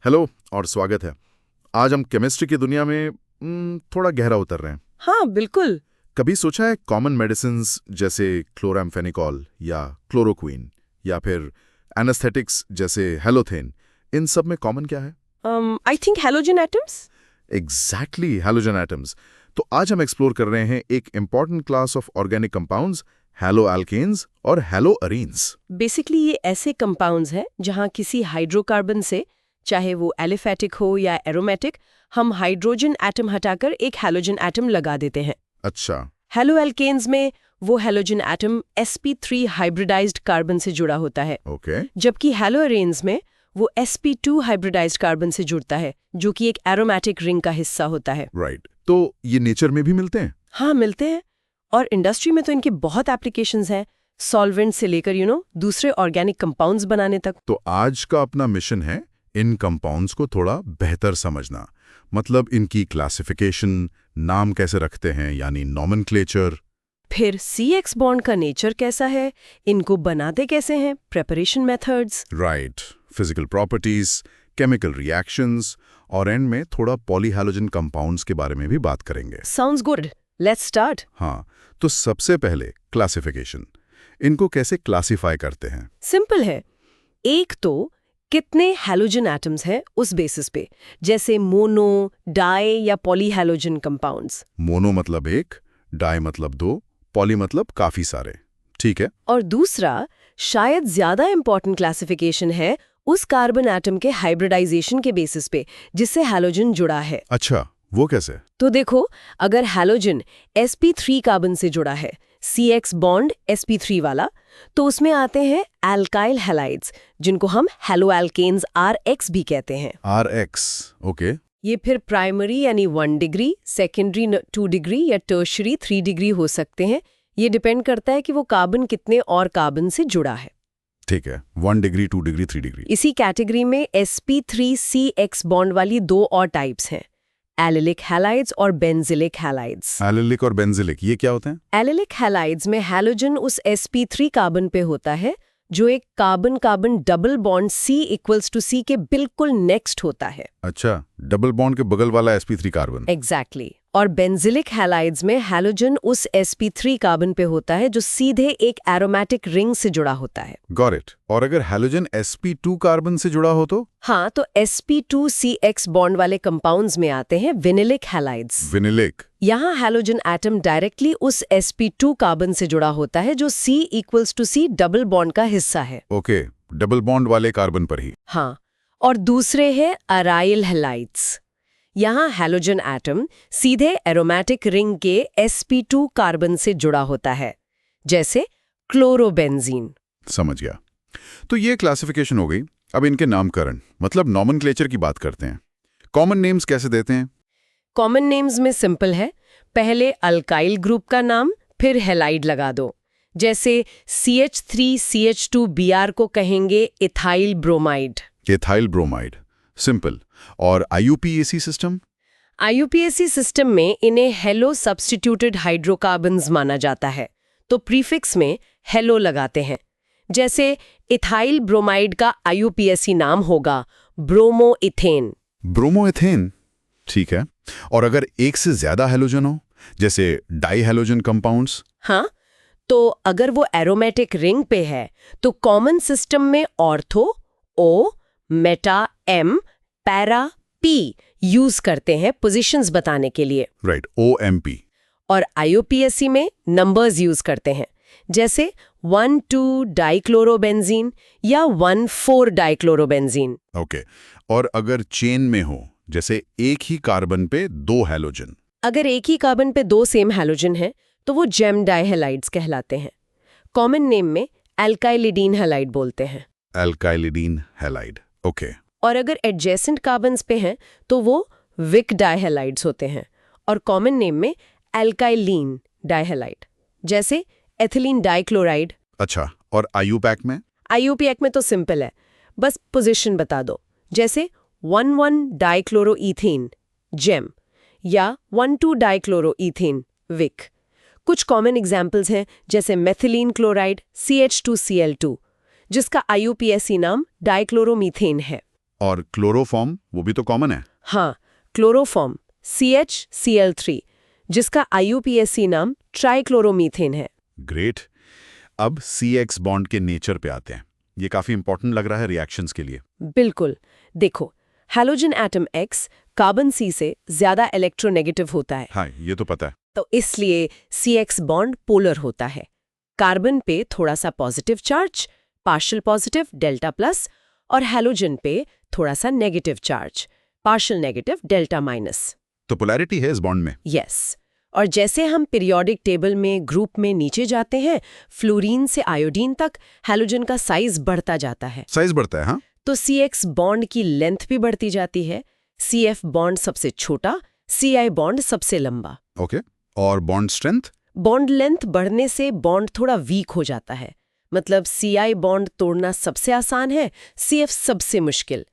Hello और स्वागत है। आज हम केमिस्ट्री की दुनिया में थोड़ा गहरा उतर रहे हैं। हाँ बिल्कुल। कभी सोचा है कॉमन मेडिसिन्स जैसे क्लोरामफेनिकॉल या क्लोरोक्वीन या फिर एनेस्थेटिक्स जैसे हेलोथेन, इन सब में कॉमन क्या है? I think halogen atoms. Exactly, halogen atoms. तो आज हम एक्सप्लोर कर रहे हैं एक important class of organic compounds, haloalkanes और हैलोअरीन्स। बेसिकली ये ऐसे कंपाउंड्स हैं जहाँ किसी हाइड्रोकार्बन से, चाहे वो एलिफेटिक हो या एरोमेटिक, हम हाइड्रोजन एटम हटाकर एक हैलोजन एटम लगा देते हैं। अच्छा। हैलोअल्केन्स में वो halogen atom sp3 hybridised carbon से जुड़ा होता है। ओके। जबकि हैलोअरीन्स में वो sp2 हाइब्रिडाइज्ड कार्बन से जुड़ता है, जो कि एक एरोमेटिक रिंग का हिस्सा होता है। राइट। तो ये नेचर में भी मिलते हैं? हाँ मिलते हैं, और इंडस्ट्री में तो इनके बहुत एप्लीकेशंस हैं, सॉल्वेंट से लेकर दूसरे ऑर्गेनिक कंपाउंड्स बनाने तक। तो आज का अपना मिशन है इन कंपाउंड्स को थोड़ा बेहतर समझना। मतलब इनकी क्लासिफिकेशन, नाम कैसे रखते हैं, यानी नॉमेनक्लेचर। फिर CX बॉन्ड का नेचर कैसा है, इनको बनाते कैसे हैं, preparation methods. Right. Physical properties, chemical reactions और एंड में थोड़ा पॉलीहैलोजन कंपाउंड्स के बारे में भी बात करेंगे। Sounds good, let's start. हाँ, तो सबसे पहले क्लासिफिकेशन। इनको कैसे क्लासिफाई करते हैं? सिंपल है। एक तो कितने हैलोजन एटम्स हैं उस बेसिस पे, जैसे मोनो, डाई या पॉलीहैलोजन कंपाउंड्स। मोनो मतलब एक, डाई मतलब दो, पॉली मतलब काफी सारे। ठीक है। और दूसरा, शायद ज्यादा इंपॉर्टेंट क्लासिफिकेशन है उस कार्बन एटम के हाइब्रिडाइजेशन के बेसिस पे जिससे हैलोजन जुड़ा है। अच्छा, वो कैसे? तो देखो, अगर हैलोजन sp3 कार्बन से जुड़ा है, CX बॉन्ड sp3 वाला, तो उसमें आते हैं एल्काइल हैलाइड्स, जिनको हम हैलोअल्केन्स RX भी कहते हैं। RX, okay. ये फिर प्राइमरी यानी 1 डिग्री, सेकेंडरी 2 डिग्री या टर्शरी 3 डिग्री हो सकते हैं। ये डिपेंड करता है कि वो कार्बन कितने और कार्बन से जुड़ा है। ठीक है, 1 डिग्री, 2 डिग्री, 3 डिग्री। इसी कैटेगरी में sp3CX बॉन्ड वाली दो और टाइप्स हैं, एलिलिक हैलाइड्स और बेंजिलिक हैलाइड्स। एलिलिक और बेंजिलिक, ये क्या होते हैं? एलिलिक हैलाइड्स में हैलोजन उस sp3 कार्बन पे होता है जो एक कार्बन-कार्बन डबल बॉन्ड C=C के बिल्कुल नेक्स्ट होता है। अच्छा, डबल बॉन्ड के बगल वाला sp3 कार्बन। एग्जैक्टली। और बेंजिलिक हैलाइड्स में हैलोजन उस sp3 कार्बन पे होता है जो सीधे एक एरोमेटिक रिंग से जुड़ा होता है। Got it. और अगर हैलोजन sp2 कार्बन से जुड़ा हो तो? हाँ, तो sp2CX बॉन्ड वाले कंपाउंड्स में आते हैं विनिलिक हैलाइड्स। विनिलिक। यहाँ हैलोजन एटम डायरेक्टली उस sp2 कार्बन से जुड़ा होता है जो C=C डबल बॉन्ड का हिस्सा है। ओके, डबल बॉन्ड वाले कार्बन पर ही। हाँ, और दूसरे हैं अराइल हैलाइड्स। यहाँ हैलोजन एटम सीधे एरोमेटिक रिंग के sp2 कार्बन से जुड़ा होता है, जैसे क्लोरोबेंजीन। समझ गया। तो ये क्लासिफिकेशन हो गई। अब इनके नामकरण, मतलब नॉमेनक्लेचर की बात करते हैं। कॉमन नेम्स कैसे देते हैं? कॉमन नेम्स में सिंपल है, पहले अल्काइल ग्रुप का नाम, फिर हैलाइड लगा दो। जैसे CH3CH2Br को कहेंगे ethyl bromide. Ethyl bromide, simple. और IUPAC सिस्टम? IUPAC सिस्टम में इन्हें हेलो सब्स्टिट्यूटेड हाइड्रोकार्बन्स माना जाता है, तो प्रीफिक्स में हेलो लगाते हैं। जैसे इथाइल ब्रोमाइड का IUPAC नाम होगा ब्रोमोइथेन। ब्रोमोइथेन, ठीक है। और अगर एक से ज्यादा हैलोजन हो, जैसे डाई हैलोजन कंपाउंड्स? हाँ, तो अगर वो एरोमेटिक रिंग पे है तो कॉमन सिस्टम में ortho O, Meta M, para P use करते हैं पोजीशंस बताने के लिए। Right, OMP। और IUPAC में नंबर्स यूज करते हैं, जैसे 1,2 डाइक्लोरोबेंजीन या 1,4 डाइक्लोरोबेंजीन। ओके। और अगर चेन में हो, जैसे एक ही कार्बन पे दो हैलोजन? अगर एक ही कार्बन पे दो सेम हैलोजन हैं तो वो जेम डाइहैलाइड्स कहलाते हैं। कॉमन नेम में एल्काइलिडीन हैलाइड बोलते हैं। एल्काइलिडीन हैलाइड, ओके। और अगर एडजेसेंट कार्बन्स पे हैं तो वो विक डाइहैलाइड्स होते हैं। और कॉमन नेम में एल्काइलीन डाइहैलाइड, जैसे एथिलीन डाइक्लोराइड। अच्छा, और IUPAC में? IUPAC में तो सिंपल है, बस पोजीशन बता दो, जैसे 1,1 डाइक्लोरोईथेन जेम या 1,2 डाइक्लोरोईथेन विक। कुछ कॉमन एग्जाम्पल्स हैं, जैसे मेथिलीन क्लोराइड CH2Cl2, जिसका IUPAC नाम डाइक्लोरोमीथेन है। और क्लोरोफॉर्म, वो भी तो कॉमन है। हाँ, क्लोरोफॉर्म CHCl3, जिसका IUPAC नाम ट्राइक्लोरोमीथेन है। ग्रेट। अब CX बॉन्ड के नेचर पे आते हैं। ये काफी इंपॉर्टेंट लग रहा है रिएक्शंस के लिए। बिल्कुल। देखो, halogen atom X carbon C से ज्यादा इलेक्ट्रोनेगेटिव होता है। हाँ, ये तो पता है। तो इसलिए CX बॉन्ड पोलर होता है। कार्बन पे थोड़ा सा positive charge, partial positive delta plus, और हैलोजन पे थोड़ा सा negative charge, partial negative delta minus. तो पोलैरिटी है इस बॉन्ड में। यस। और जैसे हम पीरियोडिक टेबल में ग्रुप में नीचे जाते हैं, फ्लोरीन से आयोडीन तक हैलोजन का साइज बढ़ता जाता है। साइज बढ़ता है, हाँ। तो CX बॉन्ड की लेंथ भी बढ़ती जाती है। CF बॉन्ड सबसे छोटा, CI बॉन्ड सबसे लंबा। ओके। और बॉन्ड स्ट्रेंथ? बॉन्ड लेंथ बढ़ने से बॉन्ड थोड़ा वीक हो जाता है। मतलब CI बॉन्ड तोड़ना सबसे आसान है, CF सबसे मुश्किल।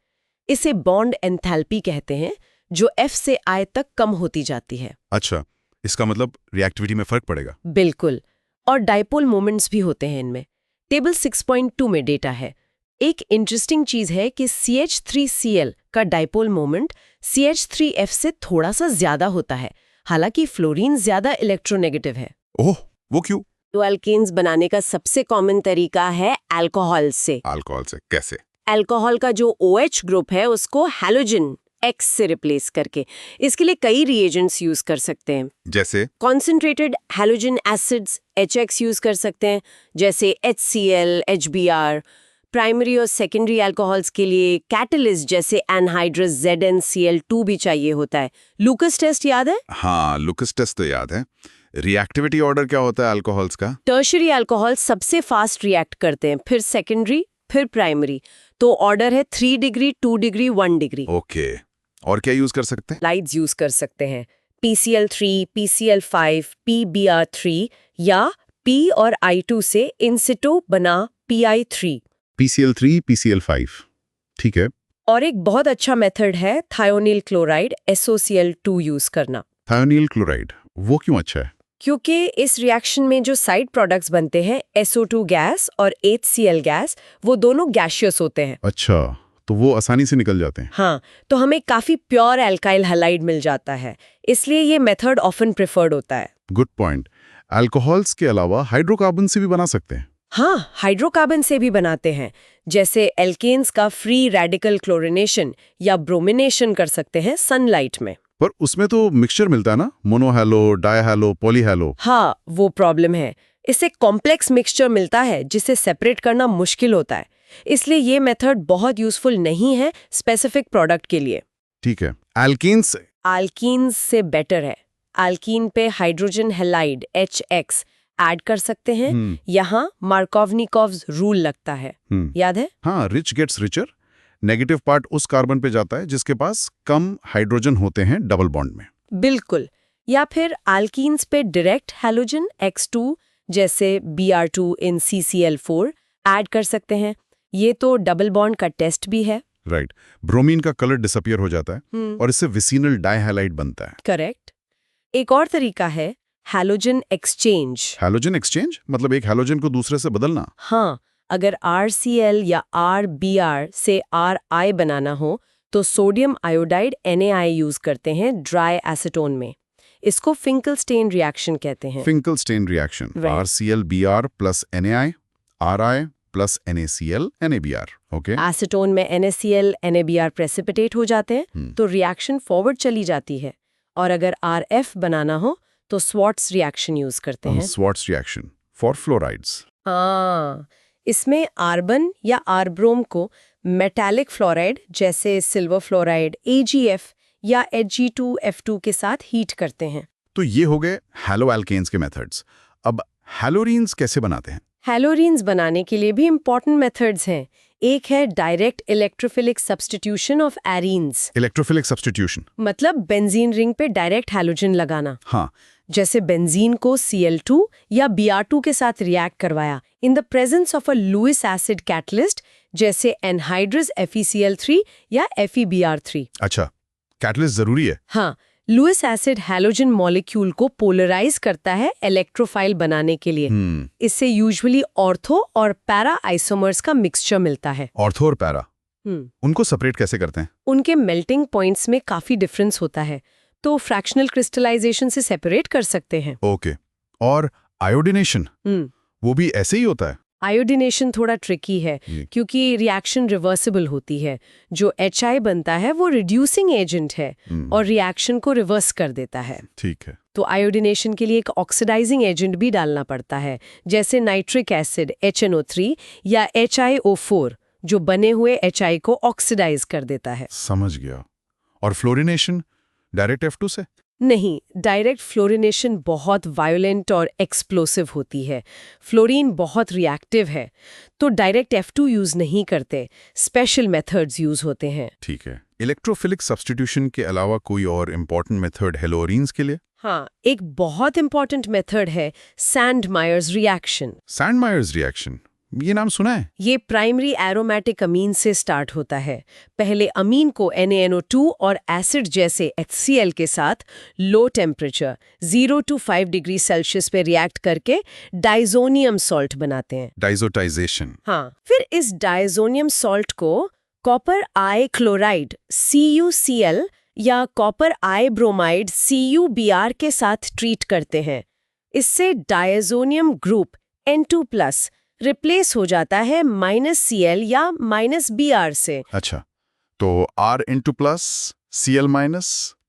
इसे बॉन्ड एंथैल्पी कहते हैं, जो F से I तक कम होती जाती है। अच्छा, इसका मतलब रिएक्टिविटी में फर्क पड़ेगा। बिल्कुल। और डाइपोल मोमेंट्स भी होते हैं इनमें। टेबल 6.2 में डेटा है। एक इंटरेस्टिंग चीज है कि CH3Cl का डाइपोल मोमेंट CH3F से थोड़ा सा ज्यादा होता है, हालांकि फ्लोरीन ज्यादा इलेक्ट्रोनेगेटिव है। ओह, वो क्यों? तो एल्केन्स बनाने का सबसे कॉमन तरीका है अल्कोहल से। अल्कोहल से कैसे? अल्कोहल का जो OH ग्रुप है उसको हैलोजन X से रिप्लेस करके। इसके लिए कई रिएजेंट्स यूज कर सकते हैं। जैसे? Concentrated halogen acids HX use कर सकते हैं, जैसे HCl, HBr। प्राइमरी और सेकेंडरी अल्कोहल्स के लिए कैटलिस्ट जैसे एनहाइड्रस ZnCl2 भी चाहिए होता है। लूकस टेस्ट याद है? हाँ, लूकस टेस्ट तो याद है। रिएक्टिविटी ऑर्डर क्या होता है अल्कोहल्स का? टर्शरी अल्कोहल सबसे फास्ट रिएक्ट करते हैं, फिर सेकेंडरी, फिर प्राइमरी। तो ऑर्डर है 3 डिग्री, 2 डिग्री, 1 डिग्री। ओके। और क्या यूज कर सकते हैं? लाइट्स यूज कर सकते हैं, PCl3, PCl5, PBr3 या P और I2 से इंसिटो बना PI3। PCl3, PCl5, ठीक है। और एक बहुत अच्छा मेथड है थायोनिल क्लोराइड SOCl2 यूज करना। थायोनिल क्लोराइड, वो क्यों अच्छा है? क्योंकि इस रिएक्शन में जो साइड प्रोडक्ट्स बनते हैं SO2 गैस और HCl गैस, वो दोनों गैशियस होते हैं। अच्छा, तो वो आसानी से निकल जाते हैं। हाँ, तो हमें काफी प्योर एल्काइल हैलाइड मिल जाता है, इसलिए ये मेथड ऑफन प्रेफर्ड होता है। Good point. अल्कोहल्स के अलावा हाइड्रोकार्बन से भी बना सकते हैं। हाँ, हाइड्रोकार्बन से भी बनाते हैं, जैसे एल्केन्स का फ्री रेडिकल क्लोरिनेशन या ब्रोमिनेशन कर सकते हैं सनलाइट में। पर उसमें तो मिक्सचर मिलता है ना, मोनोहैलो, डायहैलो, पॉलीहैलो। हाँ, वो प्रॉब्लम है। इससे कॉम्प्लेक्स मिक्सचर मिलता है जिसे सेपरेट करना मुश्किल होता है, इसलिए ये मेथड बहुत यूजफुल नहीं है स्पेसिफिक प्रोडक्ट के लिए। ठीक है। एल्कीन्स? एल्कीन्स से बेटर है। एल्कीन पे हाइड्रोजन हैलाइड HX ऐड कर सकते हैं। यहाँ मार्कोवनिकोव्स रूल लगता है, याद है? हाँ, rich gets richer. Negative part उस कार्बन पे जाता है जिसके पास कम हाइड्रोजन होते हैं डबल बॉन्ड में। बिल्कुल। या फिर एल्कीन्स पे डायरेक्ट हैलोजन X2 जैसे Br2 इन CCl4 ऐड कर सकते हैं। ये तो डबल बॉन्ड का टेस्ट भी है। राइट। ब्रोमीन का कलर डिसअपियर हो जाता है और इससे विसिनल डाइहैलाइड बनता है। करेक्ट। एक और तरीका है हैलोजन एक्सचेंज। हैलोजन एक्सचेंज मतलब एक हैलोजन को दूसरे से बदलना? हाँ, अगर RCl या RBr से RI बनाना हो तो सोडियम आयोडाइड NaI यूज करते हैं ड्राई एसीटोन में। इसको फिंकल-स्टेन रिएक्शन कहते हैं। Finkel-stand reaction. RCl-Br plus NaI, RI plus NaCl, NaBr। Okay. Acetone में NaCl, NaBr प्रेसिपिटेट हो जाते हैं, तो रिएक्शन फॉरवर्ड चली जाती है। और अगर RF बनाना हो तो स्वाट्स रिएक्शन यूज करते हैं। Swarts reaction for fluorides. हाँ, इसमें आर्बन या आर्ब्रोम को मेटालिक फ्लोराइड जैसे सिल्वर फ्लोराइड AgF या Ag2F2 के साथ हीट करते हैं। तो ये हो गए हैलो एल्केन्स के मेथड्स। अब हैलोरीन्स कैसे बनाते हैं? हैलोरीन्स बनाने के लिए भी इंपॉर्टेंट मेथड्स हैं। एक है direct electrophilic substitution of arenes. Electrophilic substitution मतलब बेंजीन रिंग पे डायरेक्ट हैलोजन लगाना। हाँ। जैसे बेंजीन को Cl2 या Br2 के साथ रिएक्ट करवाया in the presence of a Lewis acid catalyst जैसे एनहाइड्रस FeCl3 या FeBr3। अच्छा, कैटलिस्ट जरूरी है? हाँ, लुइस एसिड हैलोजन मॉलिक्यूल को पोलराइज करता है इलेक्ट्रोफाइल बनाने के लिए। इससे यूजुअली ऑर्थो और पैरा आइसोमर्स का मिक्सचर मिलता है। ऑर्थो और पैरा? उनको सेपरेट कैसे करते हैं? उनके मेल्टिंग पॉइंट्स में काफी डिफरेंस होता है, तो फ्रैक्शनल क्रिस्टलाइजेशन से सेपरेट कर सकते हैं। ओके। और आयोडिनेशन, वो भी ऐसे ही होता है? आयोडिनेशन थोड़ा ट्रिकी है क्योंकि रिएक्शन रिवर्सिबल होती है। जो HI बनता है वो रिड्यूसिंग एजेंट है और रिएक्शन को रिवर्स कर देता है। ठीक है। तो आयोडिनेशन के लिए एक ऑक्सीडाइजिंग एजेंट भी डालना पड़ता है, जैसे नाइट्रिक एसिड HNO3 या HiO4, जो बने हुए HI को ऑक्सीडाइज कर देता है। समझ गया। और फ्लोरिनेशन डायरेक्ट F2 से? नहीं, डायरेक्ट फ्लोरिनेशन बहुत वायलेंट और एक्सप्लोसिव होती है। फ्लोरीन बहुत रिएक्टिव है, तो डायरेक्ट F2 यूज नहीं करते, स्पेशल मेथड्स यूज होते हैं। ठीक है। इलेक्ट्रोफिलिक सब्स्टिट्यूशन के अलावा कोई और इम्पोर्टेंट मेथड हेलोरीन्स के लिए? हाँ, एक बहुत इंपॉर्टेंट मेथड है सैंडमायर्स रिएक्शन। सैंडमायर्स रिएक्शन, ये नाम सुना है? ये प्राइमरी एरोमेटिक अमीन से स्टार्ट होता है। पहले अमीन को NaNO2 और एसिड जैसे HCl के साथ low temperature 0 to 5 degree Celsius पे रिएक्ट करके डाइजोनियम सॉल्ट बनाते हैं। डाइजोटाइजेशन। हाँ, फिर इस डाइजोनियम सॉल्ट को कॉपर आई क्लोराइड CuCl या कॉपर आई ब्रोमाइड CuBr के साथ ट्रीट करते हैं। इससे डायजोनियम ग्रुप N2+ रिप्लेस हो जाता है -Cl या -Br से। अच्छा, तो R+, Cl-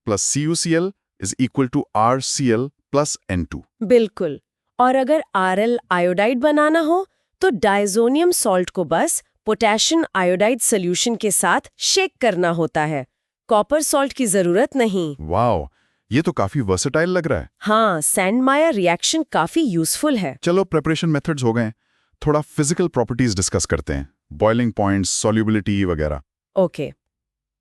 plus CuCl is equal to RCl plus N2। बिल्कुल। और अगर Rl आयोडाइड बनाना हो तो डायजोनियम सॉल्ट को बस पोटेशियम आयोडाइड सोल्यूशन के साथ शेक करना होता है, कॉपर सॉल्ट की जरूरत नहीं। वाओ, ये तो काफी वर्सेटाइल लग रहा है। हाँ, सैंडमायर रिएक्शन काफी यूजफुल है। चलो, प्रिपरेशन मेथड्स हो गए, थोड़ा फिजिकल प्रॉपर्टीज डिस्कस करते हैं, बॉइलिंग पॉइंट्स, सॉल्युबिलिटी वगैरह। Okay.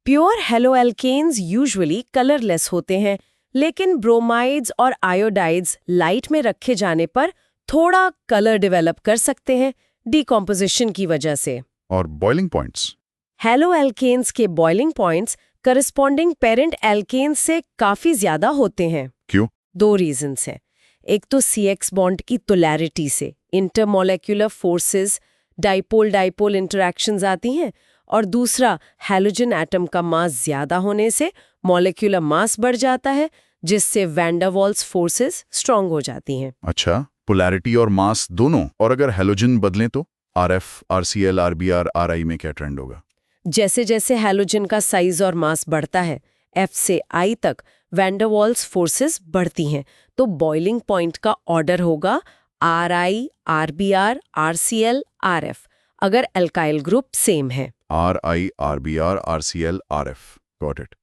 Pure haloalkanes usually colourless होते हैं, लेकिन ब्रोमाइड्स और आयोडाइड्स लाइट में रखे जाने पर थोड़ा कलर डेवलप कर सकते हैं डिकॉम्पोजिशन की वजह से। और बॉइलिंग पॉइंट्स? हेलोएल्केन्स के boiling points corresponding parent alkanes से काफी ज्यादा होते हैं। क्यों? 2 रीजंस हैं। एक तो CX बॉन्ड की पोलैरिटी से इंटरमोलेक्युलर फोर्सेस, डाइपोल-डाइपोल इंटरैक्शंस आती हैं, और दूसरा हैलोजन एटम का मास ज्यादा होने से मॉलिक्यूलर मास बढ़ जाता है, जिससे van der Waals forces strong हो जाती हैं। अच्छा, पोलैरिटी और मास दोनों। और अगर हैलोजन बदलें तो RF, RCl, RBr, RI में क्या ट्रेंड होगा? जैसे जैसे हैलोजन का साइज और मास बढ़ता है, F से I तक वैन डर वाल्स फोर्सेस बढ़ती हैं, तो बॉइलिंग पॉइंट का ऑर्डर होगा RI, RBr, RCl, RF, अगर अल्काइल ग्रुप सेम है। RI, RBr, RCl, RF, got it.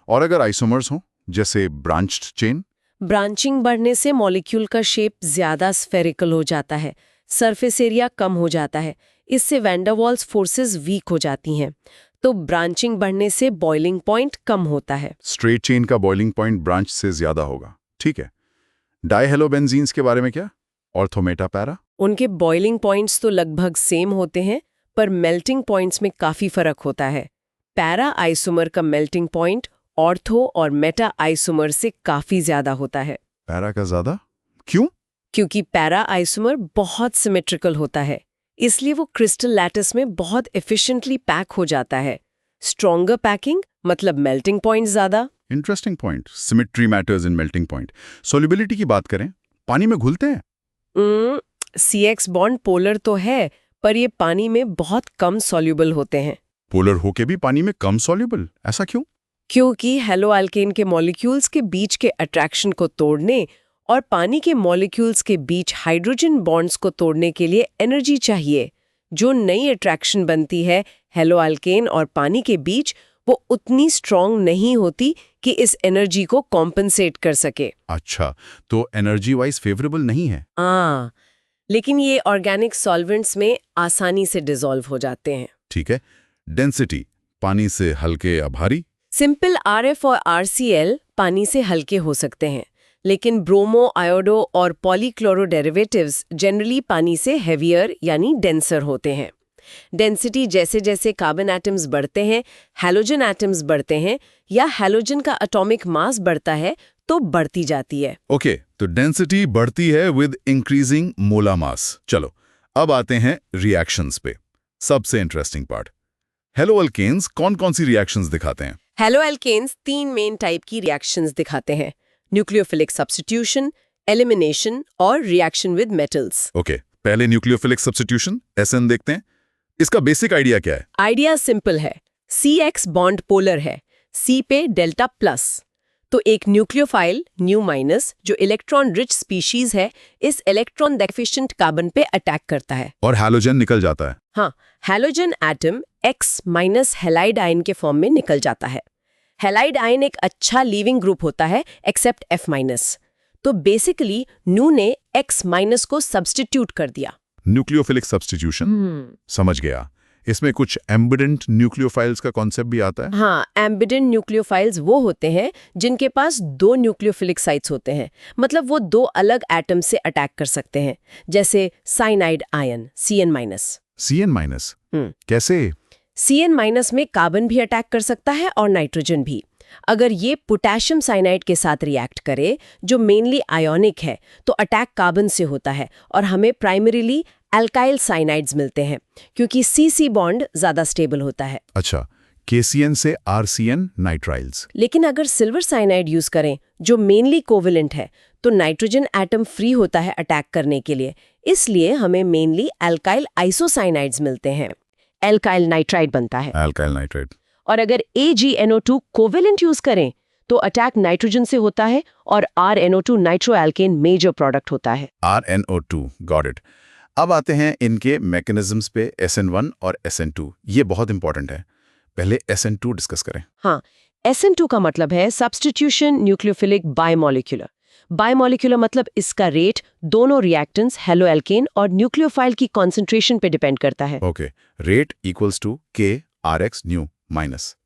और अगर आइसोमर्स हों, जैसे ब्रांच्ड चेन? ब्रांचिंग बढ़ने से मॉलिक्यूल का शेप ज्यादा स्फेरिकल हो जाता है, सरफेस एरिया कम हो जाता है, इससे van der Waals forces week हो जाती हैं, तो ब्रांचिंग बढ़ने से बॉइलिंग पॉइंट कम होता है। स्ट्रेट चेन का बॉइलिंग पॉइंट ब्रांच से ज्यादा होगा, ठीक है। डाइहेलोबेंजीन्स के बारे में क्या? Ortho, Meta, para? उनके बॉइलिंग पॉइंट्स तो लगभग सेम होते हैं, पर मेल्टिंग पॉइंट्स में काफी फर्क होता है। पैरा आइसोमर का मेल्टिंग पॉइंट ऑर्थो और मेटा आइसोमर से काफी ज्यादा होता है। पैरा का ज्यादा? क्यों? क्योंकि पैरा आइसोमर बहुत सिमेट्रिकल होता है, इसलिए वो क्रिस्टल लैटिस में बहुत एफिशिएंटली पैक हो जाता है। स्ट्रॉन्गर पैकिंग मतलब मेल्टिंग पॉइंट ज्यादा। Interesting point, symmetry matters in melting point. Solubility की बात करें, पानी में घुलते हैं? CX बॉन्ड पोलर तो है, पर ये पानी में बहुत कम सॉल्युबल होते हैं। पोलर होके भी पानी में कम सॉल्युबल, ऐसा क्यों? क्योंकि हेलोएल्केन के मॉलिक्यूल्स के बीच के अट्रैक्शन को तोड़ने और पानी के मॉलिक्यूल्स के बीच हाइड्रोजन बॉन्ड्स को तोड़ने के लिए एनर्जी चाहिए। जो नई अट्रैक्शन बनती है हेलोएल्केन और पानी के बीच, वो उतनी स्ट्रॉन्ग नहीं होती कि इस एनर्जी को कॉम्पनसेट कर सके। अच्छा, तो एनर्जी वाइज फेवरेबल नहीं है? लेकिन ये ऑर्गेनिक सॉल्वेंट्स में आसानी से डिसॉल्व हो जाते हैं। ठीक है। डेंसिटी, पानी से हल्के या भारी? सिंपल RF और RCl पानी से हल्के हो सकते हैं, लेकिन ब्रोमो, आयोडो और पॉलीक्लोरो डेरिवेटिव्स जनरली पानी से हेवियर यानी डेंसर होते हैं। डेंसिटी जैसे जैसे कार्बन एटम्स बढ़ते हैं, हैलोजन एटम्स बढ़ते हैं, या हैलोजन का एटॉमिक मास बढ़ता है, तो बढ़ती जाती है। ओके, तो डेंसिटी बढ़ती है विद इंक्रीजिंग मोलर मास। चलो, अब आते हैं रिएक्शंस पे, सबसे इंटरेस्टिंग पार्ट। हेलो अल्केन्स कौन कौन सी रिएक्शंस दिखाते हैं? हेलो एल्केन्स 3 मेन टाइप की रिएक्शंस दिखाते हैं: न्यूक्लियोफिलिक सब्स्टिट्यूशन, एलिमिनेशन और रिएक्शन विद मेटल्स। ओके, पहले न्यूक्लियोफिलिक सब्स्टिट्यूशन SN देखते हैं। इसका बेसिक आइडिया क्या है? आइडिया सिंपल है। CX बॉन्ड पोलर है, C पे डेल्टा प्लस। तो एक न्यूक्लियोफाइल न्यू माइनस जो इलेक्ट्रॉन रिच स्पीशीज है, इस इलेक्ट्रॉन डेफिशिएंट कार्बन पे अटैक करता है और हैलोजन निकल जाता है। हाँ, halogen atom X minus halide ion के फॉर्म में निकल जाता है। हैलाइड आयन एक अच्छा लीविंग ग्रुप होता है एक्सेप्ट F माइनस। तो बेसिकली न्यू ने X माइनस को सब्स्टिट्यूट कर दिया। न्यूक्लियोफिलिक सब्स्टिट्यूशन समझ गया। इसमें कुछ एम्बिडेंट न्यूक्लियोफाइल्स का कॉन्सेप्ट भी आता है। हाँ, एम्बिडेंट न्यूक्लियोफाइल्स वो होते हैं जिनके पास 2 न्यूक्लियोफिलिक साइट्स होते हैं, मतलब वो 2 अलग एटम से अटैक कर सकते हैं, जैसे साइनाइड आयन CN-। CN-? कैसे? CN- में कार्बन भी अटैक कर सकता है और नाइट्रोजन भी। अगर ये पोटेशियम साइनाइड के साथ रिएक्ट करे, जो मेनली आयोनिक है, तो अटैक कार्बन से होता है और हमें प्राइमरीली एल्काइल साइनाइड्स मिलते हैं, क्योंकि CC बॉन्ड ज्यादा स्टेबल होता है। अच्छा, KCN से RCN नाइट्राइल्स। लेकिन अगर सिल्वर साइनाइड यूज करें, जो मेनली कोवेलेंट है, तो नाइट्रोजन एटम फ्री होता है अटैक करने के लिए। इसलिए हमें मेनली एल्काइल आइसोसाइनाइड्स मिलते हैं। एल्काइल नाइट्राइड बनता है। Alkyl nitride. और अगर AgNO2 कोवेलेंट यूज करें, तो अटैक नाइट्रोजन से होता है और RNO2 नाइट्रोएल्केन मेजर प्रोडक्ट होता है। RNO2, got it. अब आते हैं इनके मैकेनिज्म्स पे, SN1 और SN2। ये बहुत इंपॉर्टेंट है। पहले SN2 डिस्कस करें। हाँ, SN2 का मतलब है सब्स्टिट्यूशन न्यूक्लियोफिलिक बायमॉलिक्यूलर। बायमॉलिक्यूलर मतलब इसका रेट दोनों रिएक्टेंट्स हेलो एल्केन और न्यूक्लियोफाइल की कॉन्सेंट्रेशन पे डिपेंड करता है। Okay, rate equals to K RX nu minus.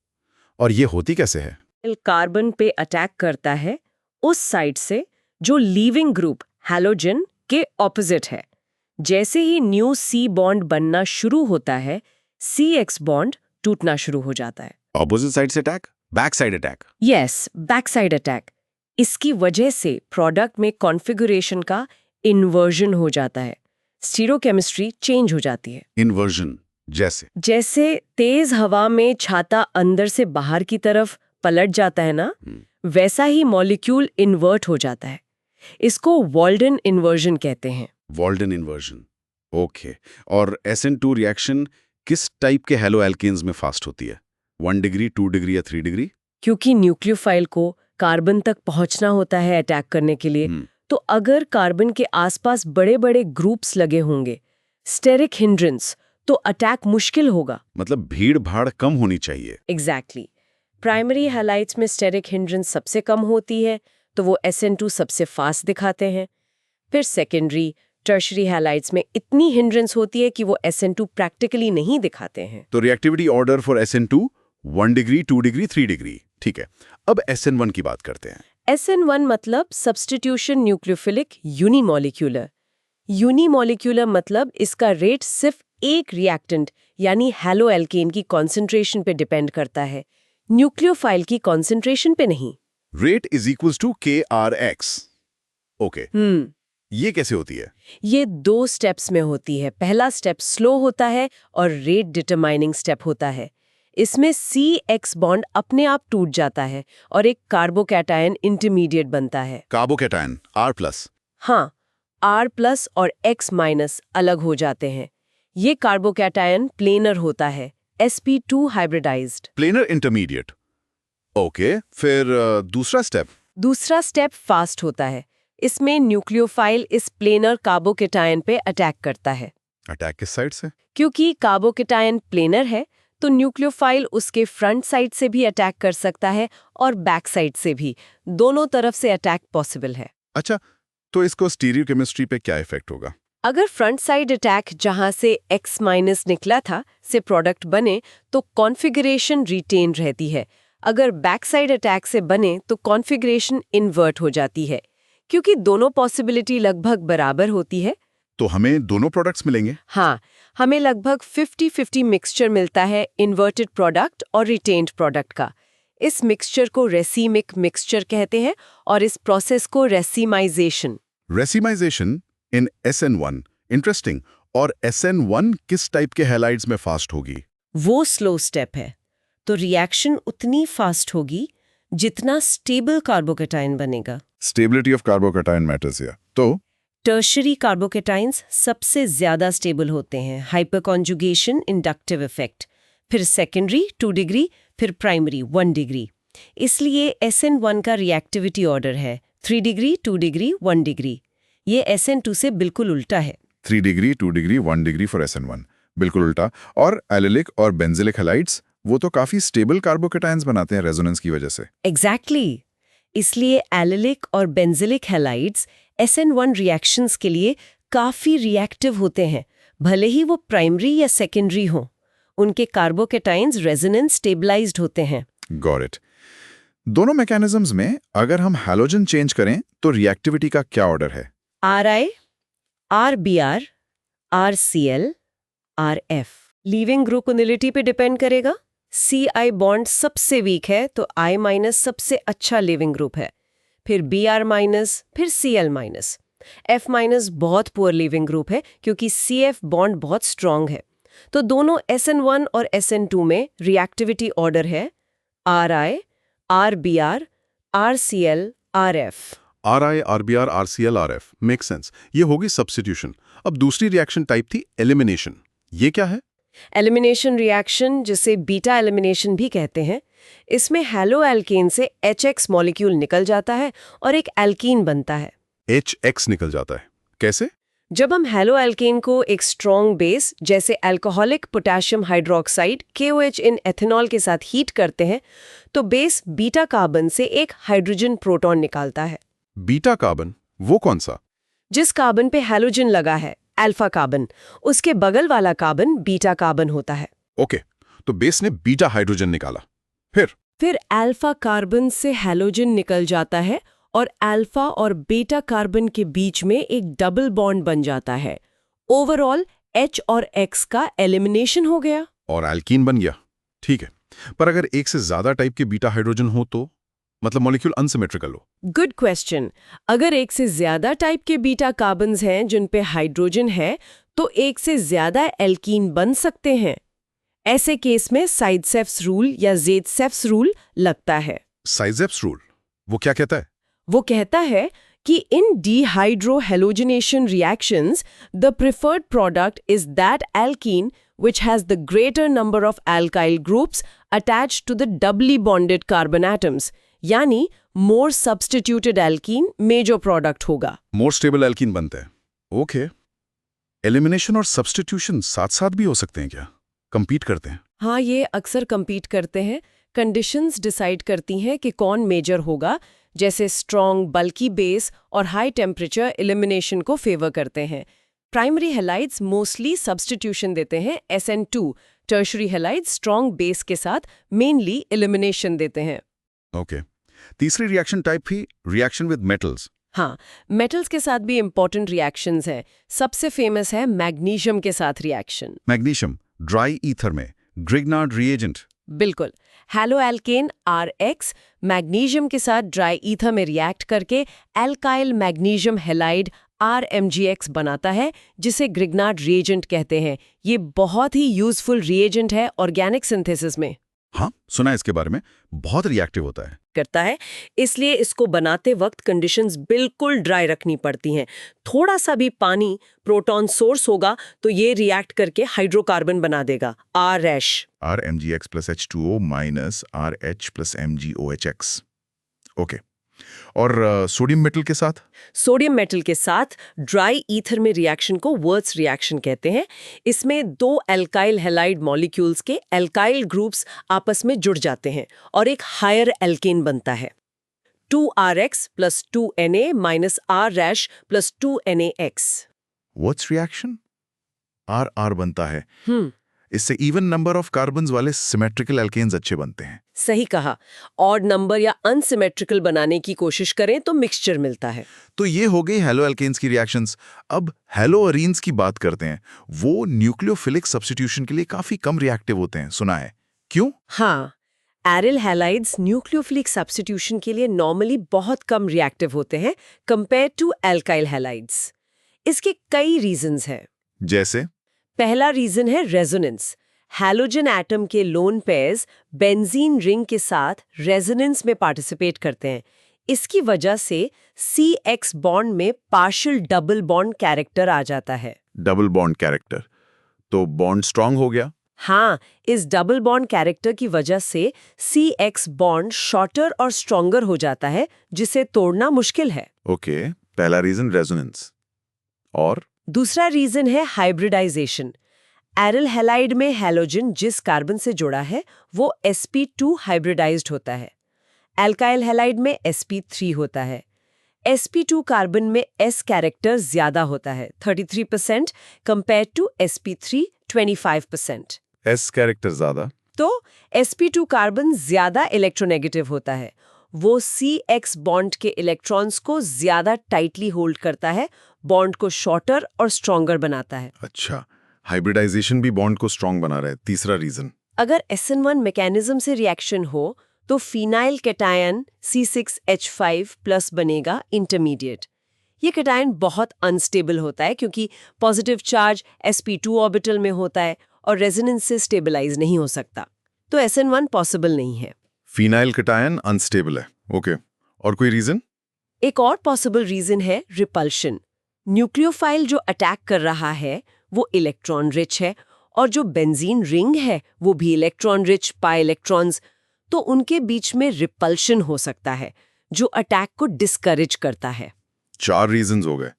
और ये होती कैसे है? कार्बन पे अटैक करता है उस साइड से जो लीविंग ग्रुप हैलोजन के ऑपोजिट है। जैसे ही न्यू C बॉन्ड बनना शुरू होता है, CX बॉन्ड टूटना शुरू हो जाता है। ऑपोजिट साइड से attack, back side attack. Yes, back side attack. इसकी वजह से प्रोडक्ट में कॉन्फ़िगरेशन का इन्वर्जन हो जाता है, स्टीरियोकेमिस्ट्री चेंज हो जाती है। इन्वर्जन जैसे तेज हवा में छाता अंदर से बाहर की तरफ पलट जाता है ना, वैसा ही मॉलिक्यूल इन्वर्ट हो जाता है। इसको वॉल्डन इन्वर्जन कहते हैं। Walden inversion, okay. और SN2 रिएक्शन किस टाइप के हेलो एल्केन्स में फास्ट होती है? 1 डिग्री, 2 डिग्री या 3 डिग्री? क्योंकि न्यूक्लियोफाइल को कार्बन तक पहुंचना होता है अटैक करने के लिए, तो अगर कार्बन के आसपास बड़े-बड़े ग्रुप्स लगे होंगे, स्टेरिक हिंड्रेंस, तो अटैक मुश्किल होगा। मतलब भीड़ भाड़ कम होनी चाहिए। एग्जैक्टली। प्राइमरी हैलाइड्स में स्टेरिक हिंड्रेंस सबसे कम होती है, तो वो SN2 सबसे फास्ट दिखाते हैं। फिर सेकेंडरी, टर्शरी हैलाइड्स में इतनी हिंड्रेंस होती है कि वो SN2 प्रैक्टिकली नहीं दिखाते हैं। तो reactivity order for SN2 1 degree, 2 degree, 3 degree. ठीक है, अब SN1 की बात करते हैं। SN1 मतलब सब्स्टिट्यूशन न्यूक्लियोफिलिक यूनिमॉलिक्यूलर। यूनिमॉलिक्यूलर मतलब इसका रेट सिर्फ एक रिएक्टेंट यानी हेलो एल्केन की कॉन्सेंट्रेशन पे डिपेंड करता है, न्यूक्लियोफाइल की कॉन्सेंट्रेशन पे नहीं। Rate is equals to KRX। Okay, ये कैसे होती है? ये 2 स्टेप्स में होती है। पहला स्टेप स्लो होता है और रेट डिटरमाइनिंग स्टेप होता है। इसमें CX बॉन्ड अपने आप टूट जाता है और एक कार्बोकैटायन इंटरमीडिएट बनता है। Carbocation R+। हाँ, R+ और X- अलग हो जाते हैं। ये कार्बोकैटायन प्लेनर होता है, sp2 hybridised. Planar intermediate. Okay, फिर दूसरा स्टेप? दूसरा स्टेप फास्ट होता है। इसमें न्यूक्लियोफाइल इस प्लेनर कार्बोकैटायन पे अटैक करता है। अटैक किस साइड से? क्योंकि कार्बोकैटायन प्लेनर है, तो न्यूक्लियोफाइल उसके फ्रंट साइड से भी अटैक कर सकता है और बैक साइड से भी। दोनों तरफ से अटैक पॉसिबल है। अच्छा, तो इसको स्टीरियोकेमिस्ट्री पे क्या इफेक्ट होगा? अगर फ्रंट साइड अटैक जहां से X- निकला था से प्रोडक्ट बने, तो कॉन्फ़िगरेशन रिटेन रहती है। अगर बैक साइड अटैक से बने तो कॉन्फ़िगरेशन इन्वर्ट हो जाती है। क्योंकि दोनों पॉसिबिलिटी लगभग बराबर होती है, तो हमें दोनों प्रोडक्ट्स मिलेंगे। हाँ, हमें लगभग 50-50 मिक्सचर मिलता है इन्वर्टेड प्रोडक्ट और रिटेन्ड प्रोडक्ट का। इस मिक्सचर को रेसीमिक मिक्सचर कहते हैं और इस प्रोसेस को रेसीमाइजेशन। रेसीमाइजेशन इन SN1, इंटरेस्टिंग। और SN1 किस टाइप के हैलाइड्स में फास्ट होगी? वो स्लो स्टेप है। तो रिएक्शन उतनी फास्ट होगी जितना स्टेबल कार्बोकेटाइन बनेगा। Stability of carbocation matters here. तो टर्शरी कार्बोकेटाइन्स सबसे ज्यादा स्टेबल होते हैं, हाइपरकॉन्जुगेशन इंडक्टिव इफेक्ट, फिर सेकेंडरी 2 डिग्री, फिर प्राइमरी 1 डिग्री। इसलिए SN1 का रिएक्टिविटी ऑर्डर है 3 डिग्री 2 डिग्री 1 डिग्री। ये SN2 से बिल्कुल उल्टा है। 3 degree 2 degree 1 degree for SN1, बिल्कुल उल्टा। और एलिलिक और बेंजिलिक हैलाइड्स वो तो काफी स्टेबल कार्बोकैटायन्स बनाते हैं रेजोनेंस की वजह से। एग्जैक्टली इसलिए एलिलिक और बेंजिलिक हैलाइड्स SN1 रिएक्शंस के लिए काफी रिएक्टिव होते हैं, भले ही वो प्राइमरी या सेकेंडरी हों। उनके कार्बोकेटाइन्स रेजोनेंस स्टेबलाइज्ड होते हैं। Got it. दोनों मैकेनिज्म्स में अगर हम हैलोजन चेंज करें तो रिएक्टिविटी का क्या ऑर्डर है? RI, RBr, RCl, RF। Leaving group यूनिलिटी पे डिपेंड करेगा। CI बॉन्ड सबसे वीक है तो I- सबसे अच्छा लीविंग ग्रुप है, फिर Br-, फिर Cl-। F- बहुत पुअर लीविंग ग्रुप है क्योंकि CF बॉन्ड बहुत स्ट्रॉन्ग है। तो दोनों SN1 और SN2 में रिएक्टिविटी ऑर्डर है RI, RBr, RCl, RF। RI, RBr, RCl, RF make sense. ये होगी सब्स्टिट्यूशन। अब दूसरी रिएक्शन टाइप थी एलिमिनेशन। ये क्या है? एलिमिनेशन रिएक्शन, जिसे बीटा एलिमिनेशन भी कहते हैं, इसमें हैलो एल्केन से HX मॉलिक्यूल निकल जाता है और एक एल्कीन बनता है। HX निकल जाता है, कैसे? जब हम हैलो एल्केन को एक स्ट्रॉन्ग बेस जैसे अल्कोहलिक पोटेशियम हाइड्रोक्साइड KOH इन एथेनॉल के साथ हीट करते हैं तो बेस बीटा कार्बन से एक हाइड्रोजन प्रोटॉन निकालता है। बीटा कार्बन वो कौन सा? जिस कार्बन पे हैलोजन लगा है, अल्फा कार्बन, उसके बगल वाला कार्बन बीटा कार्बन होता है। ओके, तो बेस ने बीटा हाइड्रोजन निकाला। फिर अल्फा कार्बन से हैलोजन निकल जाता है और अल्फा और बीटा कार्बन के बीच में एक डबल बॉन्ड बन जाता है। ओवरऑल H और X का एलिमिनेशन हो गया और एल्कीन बन गया। ठीक है, पर अगर एक से ज्यादा टाइप के बीटा हाइड्रोजन हो तो मतलब मॉलिक्यूल अनसिमेट्रिकल हो? Good question. अगर एक से ज्यादा टाइप के बीटा कार्बन्स हैं जिन पे हाइड्रोजन है तो एक से ज्यादा एल्कीन बन सकते हैं। ऐसे केस में साइडसेफ्स रूल या ज़ेटसेफ्स रूल लगता है। साइजेप्स रूल वो क्या कहता है? वो कहता है कि in dehydrohalogenation reactions the preferred product is that alkene which has the greater number of alkyl groups attached to the doubly bonded carbon atoms, यानी more substituted alkene major product होगा। मोर स्टेबल एल्कीन बनते हैं। Okay, elimination और substitution साथ साथ भी हो सकते हैं क्या? कंपीट करते हैं? हाँ, ये अक्सर compete करते हैं। कंडीशंस डिसाइड करती हैं कि कौन मेजर होगा, जैसे स्ट्रॉन्ग बल्की बेस और हाई टेम्परेचर एलिमिनेशन को फेवर करते हैं। प्राइमरी हैलाइड्स मोस्टली सब्स्टिट्यूशन देते हैं SN2, tertiary halides strong base के साथ मेनली एलिमिनेशन देते हैं। ओके, तीसरी रिएक्शन टाइप थी रिएक्शन विद मेटल्स। हाँ, मेटल्स के साथ भी इंपॉर्टेंट रिएक्शंस हैं। सबसे फेमस है मैग्नीशियम के साथ रिएक्शन। मैग्नीशियम ड्राई ईथर में ग्रिग्नार्ड रिएजेंट। बिल्कुल, हैलो एल्केन RX मैग्नीशियम के साथ ड्राई ईथर में रिएक्ट करके एल्काइल मैग्नीशियम हैलाइड RMgX बनाता है, जिसे ग्रिग्नार्ड रिएजेंट कहते हैं। ये बहुत ही यूजफुल रिएजेंट है ऑर्गेनिक सिंथेसिस में। हाँ, सुना है इसके बारे में, बहुत रिएक्टिव होता है। करता है, इसलिए इसको बनाते वक्त कंडीशंस बिल्कुल ड्राई रखनी पड़ती हैं। थोड़ा सा भी पानी प्रोटॉन सोर्स होगा तो ये रिएक्ट करके हाइड्रोकार्बन बना देगा RH। RMgX plus H2O minus RH plus MgOHX। Okay, और सोडियम मेटल के साथ? सोडियम मेटल के साथ ड्राई ईथर में रिएक्शन को वर्ट्स रिएक्शन कहते हैं। इसमें दो एल्काइल हैलाइड मॉलिक्यूल्स के एल्काइल ग्रुप्स आपस में जुड़ जाते हैं और एक हायर एल्केन बनता है। 2RX plus 2Na minus R' plus 2NaX। What's reaction? RR बनता है। इससे इवन नंबर ऑफ कार्बन्स वाले सिमेट्रिकल एल्केन्स अच्छे बनते हैं। सही कहा। ऑड नंबर या अनसिमेट्रिकल बनाने की कोशिश करें तो मिक्सचर मिलता है। तो ये हो गई हैलो एल्केन्स की रिएक्शंस। अब हैलोअरीन्स की बात करते हैं। वो न्यूक्लियोफिलिक सब्स्टिट्यूशन के लिए काफी कम रिएक्टिव होते हैं, सुना है। क्यों? हाँ, एरिल हैलाइड्स न्यूक्लियोफिलिक सब्स्टिट्यूशन के लिए नॉर्मली बहुत कम रिएक्टिव होते हैं कंपेयर टू एल्काइल हैलाइड्स। इसके कई रीजंस हैं। जैसे? पहला रीजन है रेजोनेंस। हैलोजन एटम के लोन पेयर्स बेंजीन रिंग के साथ रेजोनेंस में पार्टिसिपेट करते हैं। इसकी वजह से CX बॉन्ड में पार्शियल डबल बॉन्ड कैरेक्टर आ जाता है। डबल बॉन्ड कैरेक्टर, तो बॉन्ड स्ट्रांग हो गया। हाँ, इस डबल बॉन्ड कैरेक्टर की वजह से CX बॉन्ड शॉर्टर और स्ट्रॉन्गर हो जाता है, जिसे तोड़ना मुश्किल है। ओके, पहला रीजन रेजोनेंस, और दूसरा रीजन है हाइब्रिडाइजेशन। एरिल हैलाइड में हैलोजन जिस कार्बन से जुड़ा है वो sp2 हाइब्रिडाइज्ड होता है। एल्काइल हैलाइड में sp3 होता है। sp2 कार्बन में s कैरेक्टर ज्यादा होता है 33% compare to sp3 25%। S character ज्यादा, तो sp2 कार्बन ज्यादा इलेक्ट्रोनेगेटिव होता है। वो CX बॉन्ड के इलेक्ट्रॉन्स को ज्यादा टाइटली होल्ड करता है, बॉन्ड को शॉर्टर और स्ट्रॉन्गर बनाता है। अच्छा, हाइब्रिडाइजेशन भी बॉन्ड को स्ट्रांग बना रहा है। तीसरा रीजन, अगर SN1 मैकेनिज्म से रिएक्शन हो तो फिनाइल कैटायन C6H5+ बनेगा इंटरमीडिएट। ये कैटायन बहुत अनस्टेबल होता है क्योंकि पॉजिटिव चार्ज sp2 ऑर्बिटल में होता है और रेजोनेंस से स्टेबलाइज नहीं हो सकता, तो SN1 पॉसिबल नहीं है। फिनाइल कैटायन अनस्टेबल है। ओके, और कोई रीजन? एक और पॉसिबल रीजन है रिपल्शन। न्यूक्लियोफाइल जो अटैक कर रहा है वो इलेक्ट्रॉन रिच है और जो बेंजीन रिंग है वो भी इलेक्ट्रॉन रिच पाई इलेक्ट्रॉन्स, तो उनके बीच में रिपल्शन हो सकता है जो अटैक को डिस्करेज करता है। 4 रीजंस हो गए।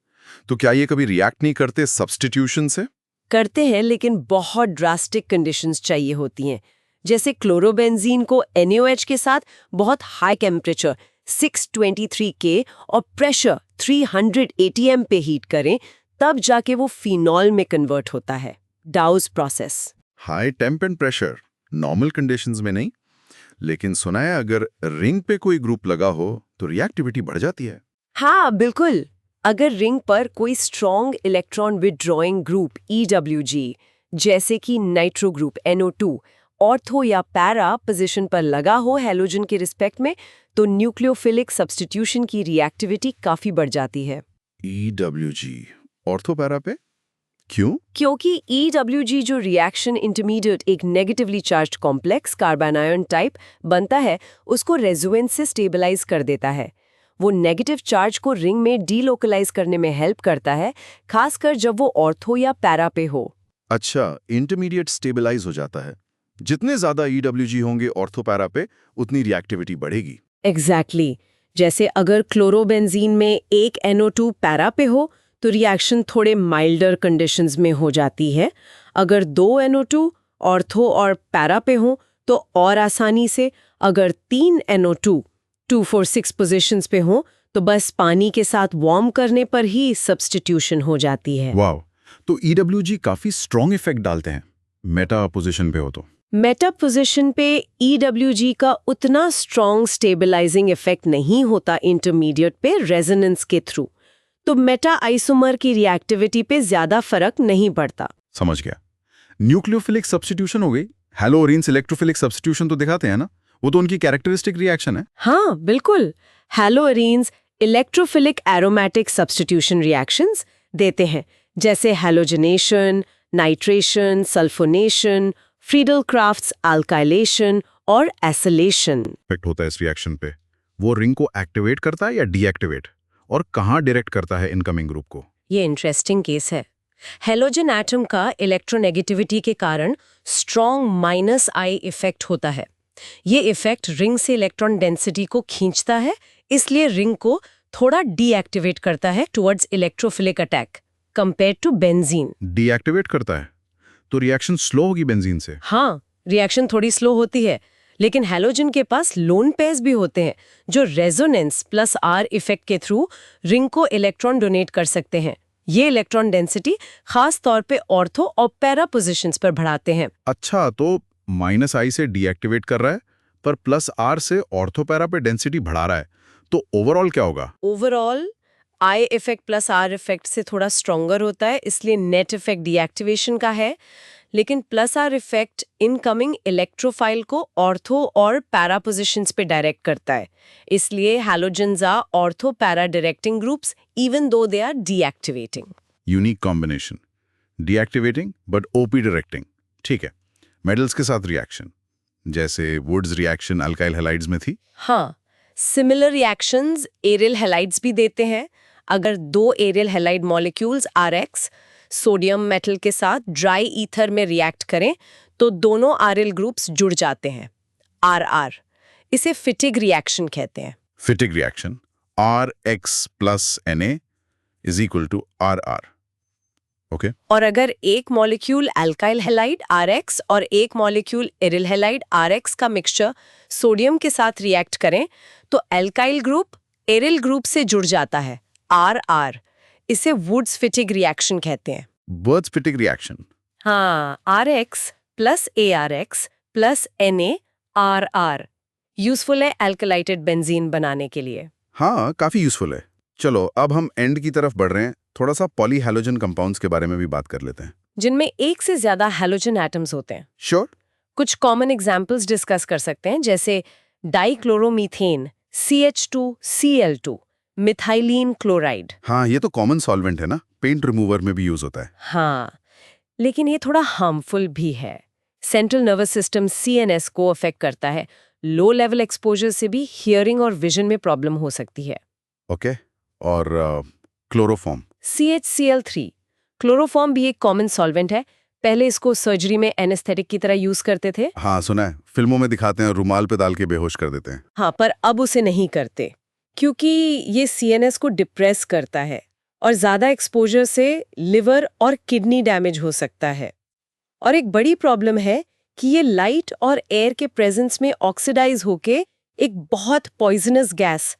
तो क्या ये कभी रिएक्ट नहीं करते सब्स्टिट्यूशन से? करते हैं, लेकिन बहुत ड्रास्टिक कंडीशंस चाहिए होती हैं। जैसे क्लोरोबेंजीन को NaOH के साथ बहुत हाई टेम्परेचर 623 K और प्रेशर 300 ATM पे हीट करें, तब जाके वो फिनॉल में कन्वर्ट होता है। डाउस process. High temp and pressure, normal conditions में नहीं। लेकिन सुना है अगर रिंग पे कोई ग्रुप लगा हो तो रिएक्टिविटी बढ़ जाती है। हाँ बिल्कुल, अगर रिंग पर कोई strong electron withdrawing group EWG जैसे कि नाइट्रो ग्रुप NO2 ऑर्थो या पैरा पोजीशन पर लगा हो हैलोजन के रिस्पेक्ट में, तो न्यूक्लियोफिलिक सब्स्टिट्यूशन की रिएक्टिविटी काफी बढ़ जाती है। EWG ऑर्थो पैरा पे क्यों? क्योंकि EWG जो रिएक्शन इंटरमीडिएट एक negatively charged complex carbon ion type बनता है, उसको रेजोनेंस से स्टेबलाइज कर देता है। वो नेगेटिव चार्ज को रिंग में डीलोकलाइज करने में हेल्प करता है, खासकर जब वो ऑर्थो या पैरा पे हो। अच्छा, इंटरमीडिएट स्टेबलाइज हो जाता है। जितने ज्यादा EWG होंगे ऑर्थो पैरा पे, उतनी रिएक्टिविटी बढ़ेगी। एग्जैक्टली। जैसे अगर क्लोरोबेंजीन में एक NO2 पैरा पे हो तो रिएक्शन थोड़े माइल्डर कंडीशंस में हो जाती है। अगर 2 NO2 ऑर्थो और पैरा पे हो तो और आसानी से। अगर 3 NO2 246 पोजीशंस पे हो तो बस पानी के साथ वार्म करने पर ही सब्स्टिट्यूशन हो जाती है। वाव, तो EWG काफी स्ट्रॉन्ग इफेक्ट डालते हैं मेटा पोजीशन पे हो तो। मेटा पोजीशन पे EWG का उतना स्ट्रॉन्ग स्टेबलाइजिंग इफेक्ट नहीं होता इंटरमीडिएट पे रेजोनेंस के थ्रू, तो मेटा आइसोमर की रिएक्टिविटी पे ज्यादा फर्क नहीं पड़ता। समझ गया। न्यूक्लियोफिलिक सब्स्टिट्यूशन हो गई। हैलोअरीन्स इलेक्ट्रोफिलिक सब्स्टिट्यूशन तो दिखाते हैं ना, वो तो उनकी कैरेक्टरिस्टिक रिएक्शन है। हाँ बिल्कुल, हैलोअरीन्स इलेक्ट्रोफिलिक एरोमेटिक सब्स्टिट्यूशन रिएक्शंस देते हैं, जैसे halogenation, nitration, sulphonation, Friedel crafts alkylation और एसिलेशन। इफेक्ट होता है इस रिएक्शन पे। वो रिंग को एक्टिवेट करता है या डीएक्टिवेट, और कहाँ डायरेक्ट करता है इनकमिंग ग्रुप को? ये इंटरेस्टिंग केस है। हैलोजन एटम का इलेक्ट्रोनेगेटिविटी के कारण स्ट्रॉन्ग -I इफेक्ट होता है। ये इफेक्ट रिंग से इलेक्ट्रॉन डेंसिटी को खींचता है, इसलिए रिंग को थोड़ा डीएक्टिवेट करता है towards electrophilic attack compare to benzene. Deactivate करता है तो रिएक्शन स्लो होगी बेंजीन से। हाँ, रिएक्शन थोड़ी स्लो होती है, लेकिन हैलोजन के पास लोन पेयर्स भी होते हैं जो रेजोनेंस +R इफेक्ट के थ्रू रिंग को इलेक्ट्रॉन डोनेट कर सकते हैं। ये इलेक्ट्रॉन डेंसिटी खास तौर पे ऑर्थो और पैरा पोजीशंस पर बढ़ाते हैं। अच्छा, तो -I से डीएक्टिवेट कर रहा है पर +R से ऑर्थो पैरा पे डेंसिटी बढ़ा रहा है, तो ओवरऑल क्या होगा? Overall I effect +R effect से थोड़ा स्ट्रॉन्गर होता है, इसलिए नेट इफेक्ट डीएक्टिवेशन का है। लेकिन +R इफेक्ट इनकमिंग इलेक्ट्रोफाइल को ऑर्थो और पैरा पोजीशंस पे डायरेक्ट करता है, इसलिए halogens are ortho para directing groups even though they are deactivating. Unique combination, deactivating but OP directing. ठीक है, मेटल्स के साथ रिएक्शन, जैसे वुड्स रिएक्शन अल्काइल हैलाइड्स में थी। हाँ, सिमिलर रिएक्शंस एरियल हैलाइड्स भी देते हैं। अगर दो aryl halide molecules RX sodium metal के साथ ड्राई ईथर में रिएक्ट करें तो दोनों आरएल ग्रुप्स जुड़ जाते हैं, RR। इसे फिटिग रिएक्शन कहते हैं। Fittig reaction RX + Na = RR। Okay. और अगर एक मॉलिक्यूल अल्काइल हैलाइड RX और एक मॉलिक्यूल एरियल हैलाइड RX का मिक्सचर सोडियम के साथ रिएक्ट करें तो अल्काइल ग्रुप एरियल ग्रुप से जुड़ जाता है, RR। इसे वुड्स फिटिग रिएक्शन कहते हैं। Wurtz Fittig reaction. हाँ, RX + ARX + Na RR useful है अल्कलाइटेड बेंजीन बनाने के लिए। हाँ, काफी यूजफुल है। चलो अब हम एंड की तरफ बढ़ रहे हैं, थोड़ा सा पॉलीहैलोजन कंपाउंड्स के बारे में भी बात कर लेते हैं, जिनमें एक से ज्यादा हैलोजन एटम्स होते हैं। श्योर। कुछ कॉमन एग्जाम्पल्स डिस्कस कर सकते हैं, जैसे डाइक्लोरोमीथेन CH2Cl2, मिथाइलीन क्लोराइड। हाँ, ये तो कॉमन सॉल्वेंट है ना, पेंट रिमूवर में भी यूज होता है। हाँ, लेकिन ये थोड़ा हार्मफुल भी है। सेंट्रल नर्वस सिस्टम CNS को अफेक्ट करता है। लो लेवल एक्सपोजर से भी हियरिंग और विजन में प्रॉब्लम हो सकती है। ओके। और क्लोरोफॉर्म। CHCl3 क्लोरोफॉर्म भी एक कॉमन सॉल्वेंट है। पहले इसको सर्जरी में एनेस्थेटिक की तरह यूज करते थे। हाँ, सुना है, फिल्मों में दिखाते हैं, रुमाल पे डाल के बेहोश कर देते हैं। हाँ, पर अब उसे नहीं करते क्योंकि ये CNS को डिप्रेस करता है और ज्यादा एक्सपोजर से लिवर और किडनी डैमेज हो सकता है। और एक बड़ी प्रॉब्लम है कि ये लाइट और एयर के प्रेजेंस में ऑक्सीडाइज होके एक बहुत पॉइजनस गैस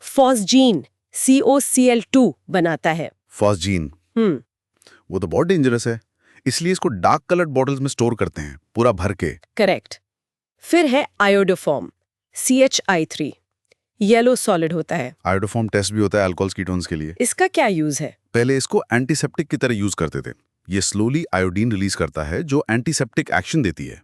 फॉस्जीन COCl2 बनाता है। फॉस्जीन, वो तो बहुत डेंजरस है, इसलिए इसको डार्क कलर्ड बॉटल्स में स्टोर करते हैं, पूरा भर के। करेक्ट। फिर है आयोडोफॉर्म CHI3, येलो सॉलिड होता है। आयोडोफॉर्म टेस्ट भी होता है अल्कोहल्स कीटोन्स के लिए। इसका क्या यूज है? पहले इसको एंटीसेप्टिक की तरह यूज करते थे। ये स्लोली आयोडीन रिलीज करता है जो एंटीसेप्टिक एक्शन देती है,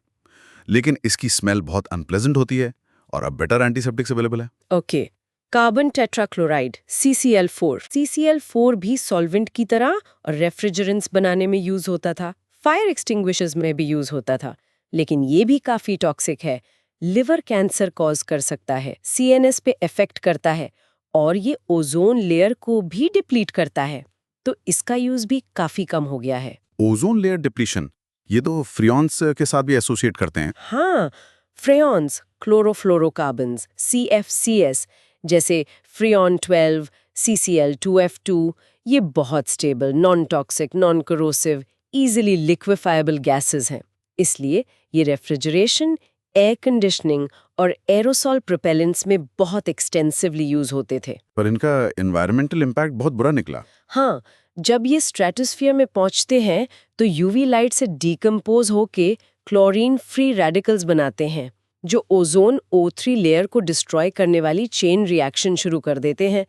लेकिन इसकी स्मेल बहुत अनप्लेजेंट होती है और अब बेटर एंटीसेप्टिक्स अवेलेबल है। ओके। कार्बन टेट्राक्लोराइड CCl4 भी सॉल्वेंट की तरह और रेफ्रिजरेंट्स बनाने में यूज होता था। फायर एक्सटिंग्विशर्स में भी यूज होता था, लेकिन ये भी काफी टॉक्सिक है। लिवर कैंसर कॉज कर सकता है, CNS पे इफेक्ट करता है और ये ओजोन लेयर को भी डिप्लीट करता है, तो इसका यूज भी काफी कम हो गया है। ओजोन लेयर डिप्लीशन, ये तो फ्रियॉन्स के साथ भी एसोसिएट करते हैं। हाँ, फ्रेयॉन्स, क्लोरोफ्लोरोकार्बन्स CFCs जैसे फ्रियॉन 12, CCl2F2, ये बहुत stable, non toxic, non corrosive, easily liquefiable gases हैं। इसलिए ये रेफ्रिजरेशन, एयर कंडीशनिंग और एरोसॉल प्रोपेलेंट्स में बहुत एक्सटेंसिवली यूज होते थे। पर इनका एनवायरमेंटल इम्पैक्ट बहुत बुरा निकला। हाँ, जब ये स्ट्रेटोस्फीयर में पहुंचते हैं तो यूवी लाइट से डिकम्पोज होके क्लोरीन फ्री रेडिकल्स बनाते हैं, जो ओजोन O3 लेयर को डिस्ट्रॉय करने वाली चेन रिएक्शन शुरू कर देते हैं।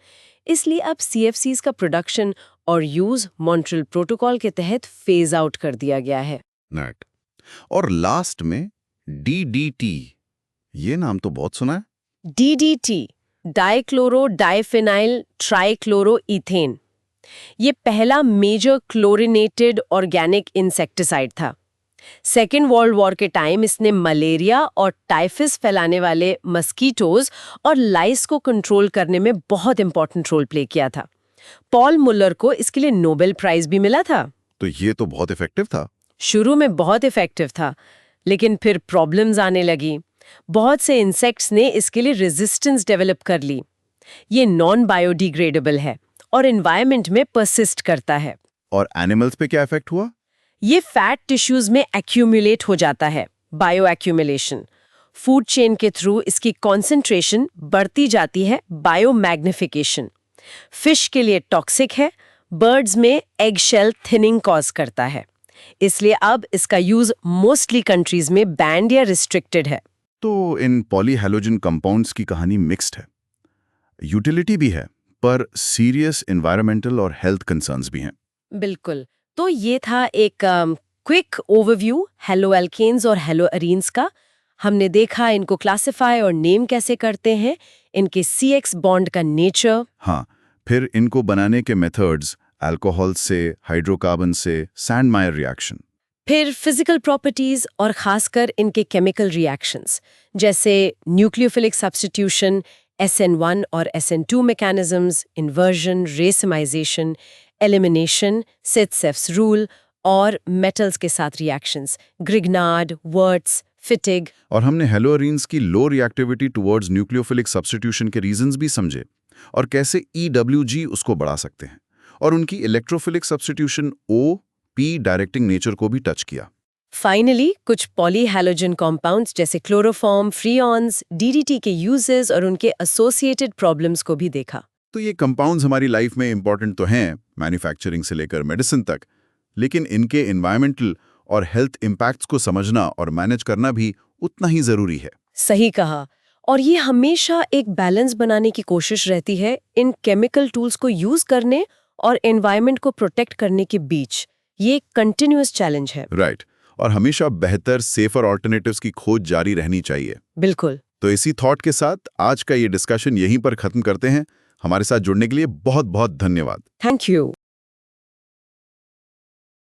इसलिए अब CFCs का प्रोडक्शन और यूज मॉन्ट्रियल प्रोटोकॉल के तहत फेज आउट कर दिया गया है। नेट। और लास्ट में DDT, ये नाम तो बहुत सुना है। DDT डाइक्लोरो डाइफेनाइल ट्राइक्लोरोइथेन, ये पहला मेजर क्लोरिनेटेड ऑर्गेनिक इंसेक्टिसाइड था। सेकेंड वर्ल्ड वॉर के टाइम इसने मलेरिया और टाइफस फैलाने वाले मस्कीटोज और लाइस को कंट्रोल करने में बहुत इंपॉर्टेंट रोल प्ले किया था। पॉल मुलर को इसके लिए नोबेल प्राइज भी मिला था। तो ये तो बहुत इफेक्टिव था। शुरू में बहुत इफेक्टिव था, लेकिन फिर प्रॉब्लम्स आने लगी। बहुत से इंसेक्ट्स ने इसके लिए रेजिस्टेंस डेवलप कर ली। ये नॉन बायोडिग्रेडेबल है और एनवायरनमेंट में परसिस्ट करता है। और एनिमल्स पे क्या इफेक्ट हुआ? ये फैट टिश्यूज में एक्यूमुलेट हो जाता है, बायो एक्यूमुलेशन। फूड चेन के थ्रू इसकी कॉन्सेंट्रेशन बढ़ती जाती है, बायो मैग्निफिकेशन। फिश के लिए टॉक्सिक है, बर्ड्स में एग शेल थिनिंग कॉज करता है। इसलिए अब इसका यूज मोस्टली कंट्रीज में बैंड या रिस्ट्रिक्टेड है। तो इन पॉलीहैलोजन कंपाउंड्स की कहानी मिक्स्ड है। यूटिलिटी भी है, पर सीरियस एनवायरमेंटल और हेल्थ कंसर्न्स भी हैं। बिल्कुल। तो ये था एक क्विक ओवरव्यू हेलो एल्केन्स और हेलो अरीन्स का। हमने देखा इनको क्लासिफाई और नेम कैसे करते हैं, इनके CX बॉन्ड का नेचर। हाँ, फिर इनको बनाने के मेथड्स, अल्कोहल से, हाइड्रोकार्बन से, सैंडमायर रिएक्शन। फिर फिजिकल प्रॉपर्टीज और खासकर इनके केमिकल रिएक्शंस जैसे न्यूक्लियोफिलिक सब्स्टिट्यूशन, SN1 और SN2 mechanisms, inversion, racemisation, elimination, Saytzeff's rule और मेटल्स के साथ रिएक्शंस, ग्रिग्नार्ड, वर्ट्स, फिटिग। और हमने हेलोअरीन्स की लो रिएक्टिविटी टुवर्ड्स न्यूक्लियोफिलिक सब्स्टिट्यूशन के रीजंस भी समझे और कैसे EWG उसको बढ़ा सकते हैं, और उनकी electrophilic substitution OP directing nature को भी टच किया। फाइनली कुछ पॉलीहैलोजन कंपाउंड्स जैसे क्लोरोफॉर्म, फ्रीऑन्स, DDT के यूजेस और उनके एसोसिएटेड प्रॉब्लम्स को भी देखा। तो ये कंपाउंड्स हमारी लाइफ में इंपॉर्टेंट तो हैं, मैन्युफैक्चरिंग से लेकर मेडिसिन तक, लेकिन इनके एनवायरमेंटल और हेल्थ इम्पैक्ट्स को समझना और मैनेज करना भी उतना ही जरूरी है। सही कहा। और ये हमेशा एक बैलेंस बनाने की कोशिश रहती है इन केमिकल टूल्स को यूज करने और एनवायरनमेंट को प्रोटेक्ट करने के बीच। ये एक कंटिन्यूअस चैलेंज है। राइट। और हमेशा बेहतर, सेफर ऑल्टरनेटिव्स की खोज जारी रहनी चाहिए। बिल्कुल। तो इसी थॉट के साथ आज का ये डिस्कशन यहीं पर खत्म करते हैं। हमारे साथ जुड़ने के लिए बहुत बहुत धन्यवाद। Thank you.